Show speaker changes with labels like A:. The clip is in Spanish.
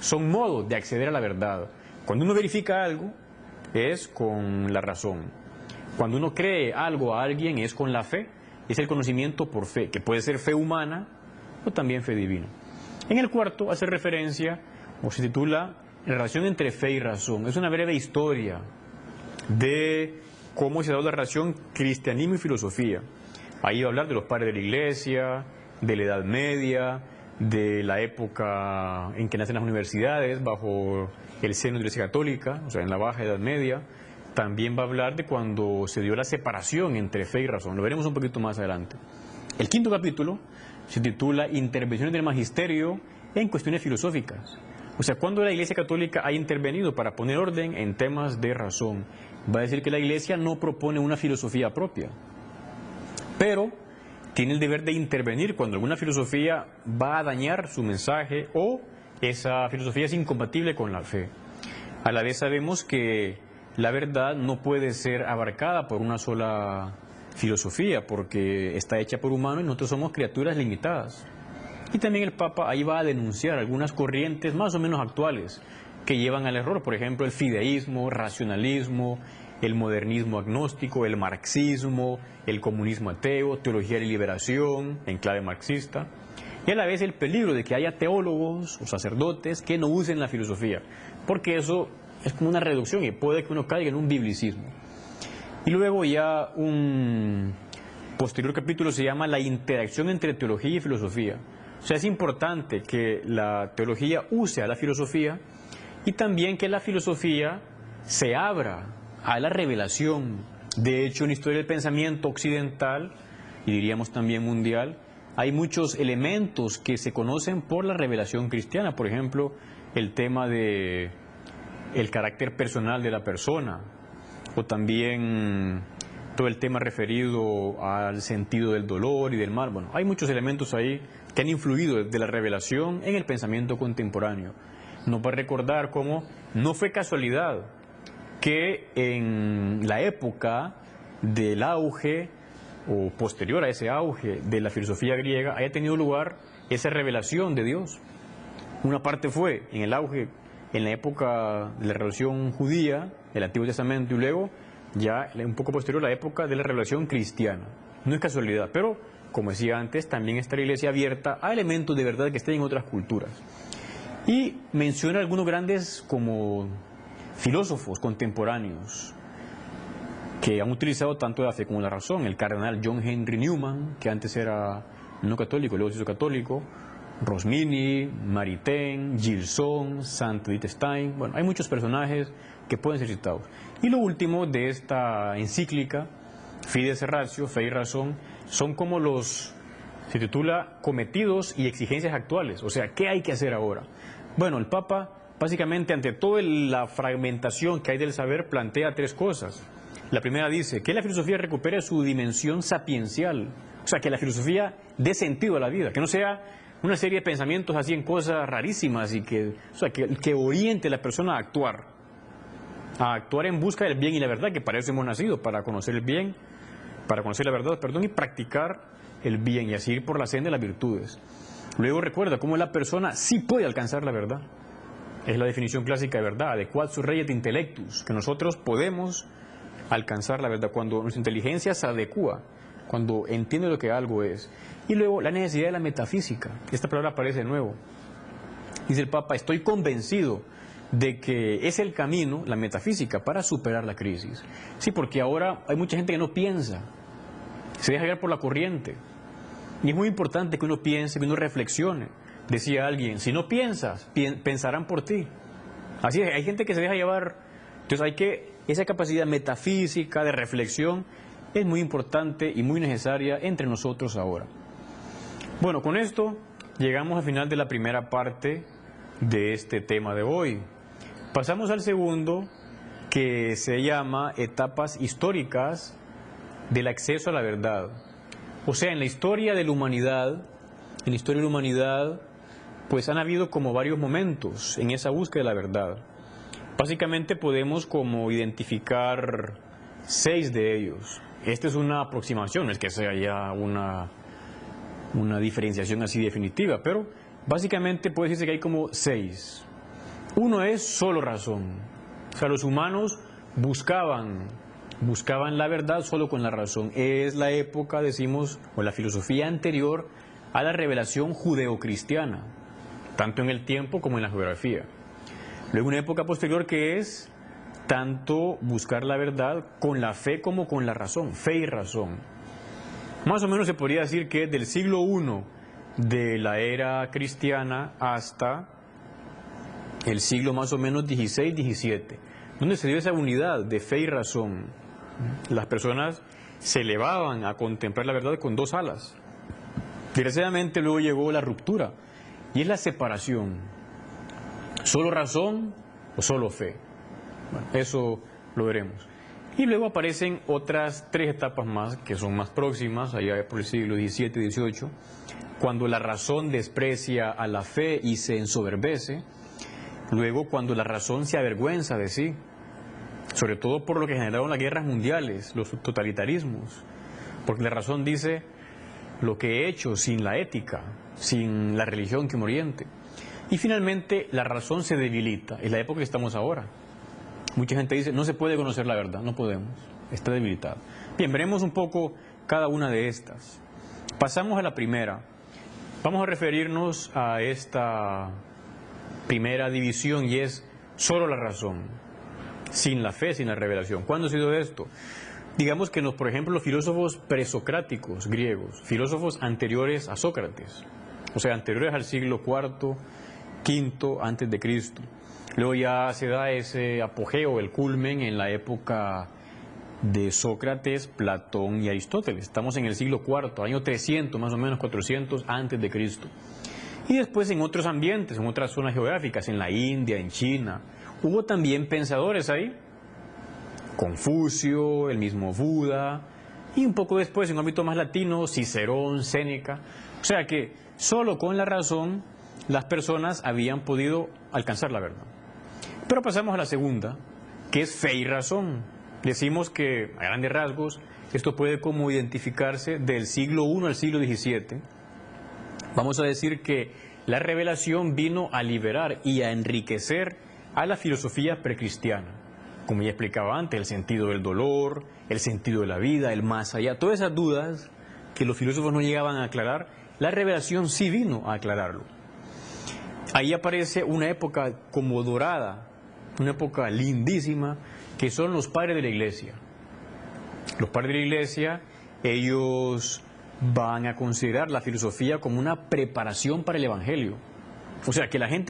A: son modos de acceder a la verdad. Cuando uno verifica algo, es con la razón. Cuando uno cree algo a alguien, es con la fe. Es el conocimiento por fe, que puede ser fe humana o también fe divina. En el cuarto hace referencia, o se titula, la relación entre fe y razón. Es una breve historia de cómo se da la relación cristianismo y filosofía. Ahí va a hablar de los padres de la iglesia, de la Edad Media, de la época en que nacen las universidades bajo el seno de la Iglesia Católica, o sea, en la Baja Edad Media. También va a hablar de cuando se dio la separación entre fe y razón. Lo veremos un poquito más adelante. El quinto capítulo se titula Intervenciones del Magisterio en cuestiones filosóficas. O sea, cuando la Iglesia Católica ha intervenido para poner orden en temas de razón. Va a decir que la Iglesia no propone una filosofía propia, pero tiene el deber de intervenir cuando alguna filosofía va a dañar su mensaje o esa filosofía es incompatible con la fe. A la vez sabemos que la verdad no puede ser abarcada por una sola filosofía porque está hecha por humanos y nosotros somos criaturas limitadas. Y también el Papa ahí va a denunciar algunas corrientes más o menos actuales que llevan al error, por ejemplo el fideísmo, racionalismo, el modernismo agnóstico, el marxismo, el comunismo ateo, teología de liberación en clave marxista, y a la vez el peligro de que haya teólogos o sacerdotes que no usen la filosofía, porque eso es como una reducción y puede que uno caiga en un biblicismo. Y luego ya un posterior capítulo se llama la interacción entre teología y filosofía. O sea, es importante que la teología use a la filosofía y también que la filosofía se abra a la revelación. De hecho, en la historia del pensamiento occidental, y diríamos también mundial, hay muchos elementos que se conocen por la revelación cristiana. Por ejemplo, el tema de el carácter personal de la persona, o también todo el tema referido al sentido del dolor y del mal. Bueno, hay muchos elementos ahí que han influido de la revelación en el pensamiento contemporáneo. Nos va a recordar cómo no fue casualidad que en la época del auge o posterior a ese auge de la filosofía griega haya tenido lugar esa revelación de Dios. Una parte fue en el auge, en la época de la revelación judía, el Antiguo Testamento, y luego ya un poco posterior a la época de la revelación cristiana. No es casualidad, pero como decía antes, también está la iglesia abierta a elementos de verdad que estén en otras culturas. Y menciona algunos grandes como filósofos contemporáneos que han utilizado tanto la fe como la razón. El cardenal John Henry Newman, que antes era no católico, luego se hizo católico, Rosmini, Maritain, Gilson, Saint Edith Stein. Bueno, hay muchos personajes que pueden ser citados. Y lo último de esta encíclica, Fides et Ratio, Fe y Razón, son como se titula Cometidos y Exigencias Actuales. O sea, ¿qué hay que hacer ahora? Bueno, el Papa, básicamente, ante toda la fragmentación que hay del saber, plantea tres cosas. La primera dice que la filosofía recupere su dimensión sapiencial, o sea, que la filosofía dé sentido a la vida, que no sea una serie de pensamientos así en cosas rarísimas y que oriente a la persona a actuar en busca del bien y la verdad, que para eso hemos nacido, para conocer el bien, para conocer la verdad, y practicar el bien y así ir por la senda de las virtudes. Luego recuerda cómo la persona sí puede alcanzar la verdad. Es la definición clásica de verdad, adequatio reiet intellectus, que nosotros podemos alcanzar la verdad cuando nuestra inteligencia se adecua, cuando entiende lo que algo es. Y luego la necesidad de la metafísica. Esta palabra aparece de nuevo. Dice el Papa, estoy convencido de que es el camino, la metafísica, para superar la crisis. Sí, porque ahora hay mucha gente que no piensa, se deja llevar por la corriente. Y es muy importante que uno piense, que uno reflexione. Decía alguien, si no piensas, pensarán por ti. Así es, hay gente que se deja llevar. Entonces esa capacidad metafísica, de reflexión, es muy importante y muy necesaria entre nosotros ahora. Bueno, con esto llegamos al final de la primera parte de este tema de hoy. Pasamos al segundo, que se llama etapas históricas del acceso a la verdad. O sea, en la historia de la humanidad, pues han habido como varios momentos en esa búsqueda de la verdad. Básicamente podemos como identificar 6 de ellos. Esta es una aproximación, no es que sea ya una diferenciación así definitiva, pero básicamente puede decirse que hay como 6. Uno es solo razón. O sea, los humanos buscaban la verdad solo con la razón. Es la época, decimos, o la filosofía anterior a la revelación judeocristiana, tanto en el tiempo como en la geografía. Luego una época posterior que es tanto buscar la verdad con la fe como con la razón, fe y razón. Más o menos se podría decir que del siglo I de la era cristiana hasta el siglo más o menos XVI, XVII, donde se dio esa unidad de fe y razón. Las personas se elevaban a contemplar la verdad con dos alas. Desgraciadamente luego llegó la ruptura, y es la separación. ¿Solo razón o solo fe? Bueno, eso lo veremos. Y luego aparecen otras tres etapas más, que son más próximas, allá por el siglo XVII y XVIII, cuando la razón desprecia a la fe y se ensoberbece. Luego, cuando la razón se avergüenza de sí, sobre todo por lo que generaron las guerras mundiales, los totalitarismos, porque la razón dice lo que he hecho sin la ética, sin la religión que me oriente. Y finalmente, la razón se debilita, es la época que estamos ahora. Mucha gente dice, no se puede conocer la verdad, no podemos, está debilitada. Bien, veremos un poco cada una de estas. Pasamos a la primera. Vamos a referirnos a esta primera división y es solo la razón, sin la fe, sin la revelación. ¿Cuándo ha sido esto? Digamos que, por ejemplo, los filósofos presocráticos griegos, filósofos anteriores a Sócrates, o sea, anteriores al siglo IV, V antes de Cristo. Luego ya se da ese apogeo, el culmen en la época de Sócrates, Platón y Aristóteles. Estamos en el siglo IV, año 300, más o menos 400 antes de Cristo. Y después en otros ambientes, en otras zonas geográficas, en la India, en China, hubo también pensadores ahí. Confucio, el mismo Buda, y un poco después, en un ámbito más latino, Cicerón, Séneca. O sea que solo con la razón las personas habían podido alcanzar la verdad. Pero pasamos a la segunda, que es fe y razón. Decimos que, a grandes rasgos, esto puede como identificarse del siglo I al siglo XVII. Vamos a decir que la revelación vino a liberar y a enriquecer a la filosofía precristiana. Como ya explicaba antes, el sentido del dolor, el sentido de la vida, el más allá, todas esas dudas que los filósofos no llegaban a aclarar, la revelación sí vino a aclararlo. Ahí aparece una época como dorada, una época lindísima, que son los padres de la Iglesia. Los padres de la Iglesia, ellos van a considerar la filosofía como una preparación para el Evangelio. O sea, que la gente